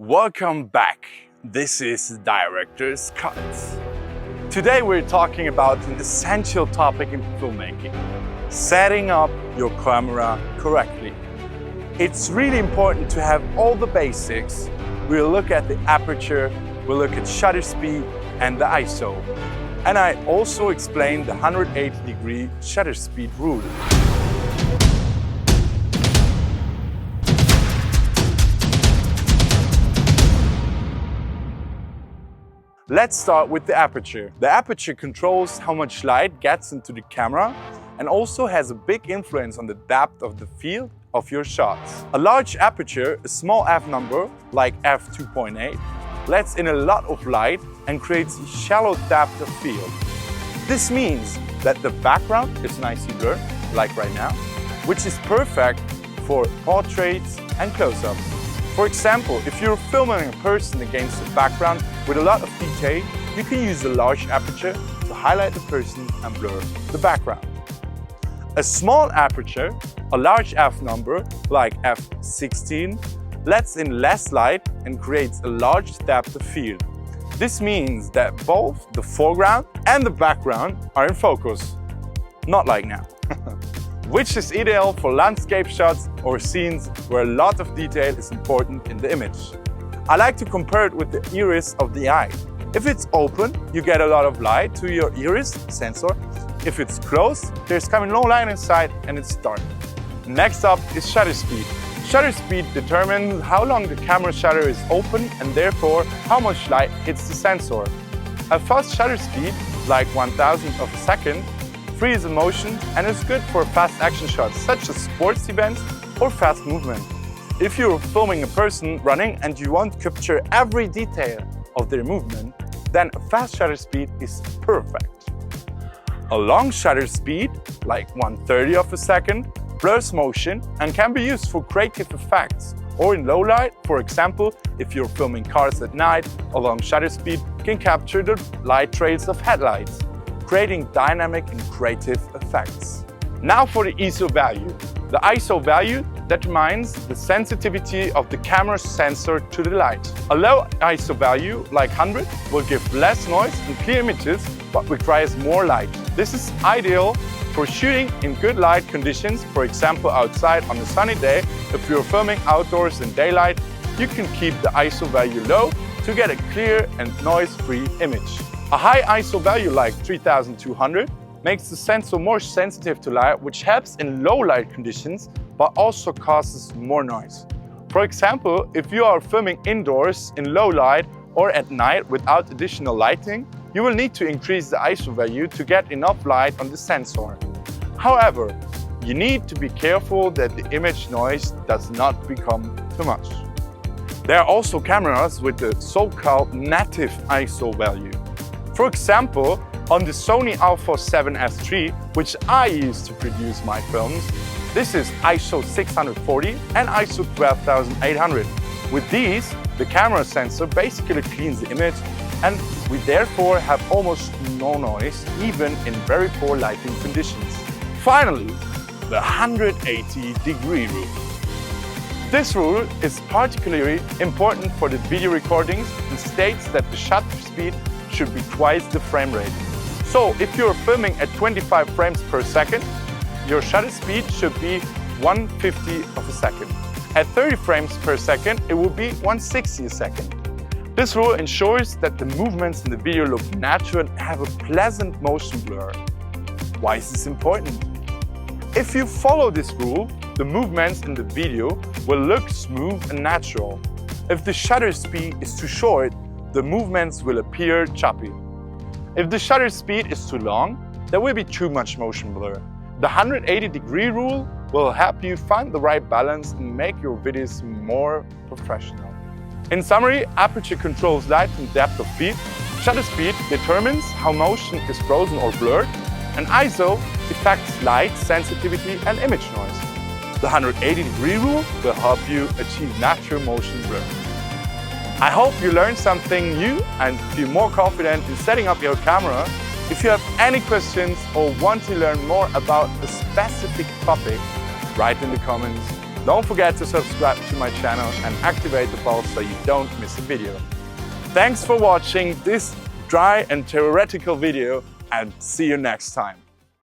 Welcome back. This is DirectorsCut. Today we're talking about an essential topic in filmmaking: setting up your camera correctly. It's really important to have all the basics. We'll look at the aperture, we'll look at shutter speed and the ISO. And I also explained the 180-degree shutter speed rule. Let's start with the aperture. The aperture controls how much light gets into the camera and also has a big influence on the depth of the field of your shots. A large aperture, a small f-number like f2.8, lets in a lot of light and creates a shallow depth of field. This means that the background is nicely blurred, like right now, which is perfect for portraits and close-ups. For example, if you're filming a person against a background with a lot of detail, you can use a large aperture to highlight the person and blur the background. A small aperture, a large f-number like f16, lets in less light and creates a large depth of field. This means that both the foreground and the background are in focus, not like now. Which is ideal for landscape shots or scenes where a lot of detail is important in the image. I like to compare it with the iris of the eye. If it's open, you get a lot of light to your iris sensor. If it's closed, there's coming no light inside and it's dark. Next up is shutter speed. Shutter speed determines how long the camera shutter is open and therefore how much light hits the sensor. A fast shutter speed, like 1,000th of a second, frees motion and is good for fast action shots such as sports events or fast movement. If you're filming a person running and you want to capture every detail of their movement, then a fast shutter speed is perfect. A long shutter speed, like 1/30 of a second, blurs motion and can be used for creative effects. Or in low light, for example, if you're filming cars at night, a long shutter speed can capture the light trails of headlights, creating dynamic and creative effects. Now for the ISO value. The ISO value determines the sensitivity of the camera sensor to the light. A low ISO value, like 100, will give less noise and clear images, but requires more light. This is ideal for shooting in good light conditions, for example outside on a sunny day. If you're filming outdoors in daylight, you can keep the ISO value low to get a clear and noise-free image. A high ISO value like 3200 makes the sensor more sensitive to light, which helps in low light conditions, but also causes more noise. For example, if you are filming indoors in low light or at night without additional lighting, you will need to increase the ISO value to get enough light on the sensor. However, you need to be careful that the image noise does not become too much. There are also cameras with the so-called native ISO value. For example, on the Sony Alpha 7S III, which I use to produce my films, this is ISO 640 and ISO 12800. With these, the camera sensor basically cleans the image and we therefore have almost no noise, even in very poor lighting conditions. Finally, the 180-degree rule. This rule is particularly important for the video recordings and states that the shutter speed should be twice the frame rate. So if you're filming at 25 frames per second, your shutter speed should be 1/50 of a second. At 30 frames per second, it will be 1/60 a second. This rule ensures that the movements in the video look natural and have a pleasant motion blur. Why is this important? If you follow this rule, the movements in the video will look smooth and natural. If the shutter speed is too short, the movements will appear choppy. If the shutter speed is too long, there will be too much motion blur. The 180-degree rule will help you find the right balance and make your videos more professional. In summary, aperture controls light and depth of field, shutter speed determines how motion is frozen or blurred, and ISO affects light, sensitivity and image noise. The 180-degree rule will help you achieve natural motion blur. I hope you learned something new and feel more confident in setting up your camera. If you have any questions or want to learn more about a specific topic, write in the comments Don't forget to subscribe to my channel and activate the bell so you don't miss a video. Thanks for watching this dry and theoretical video, and see you next time.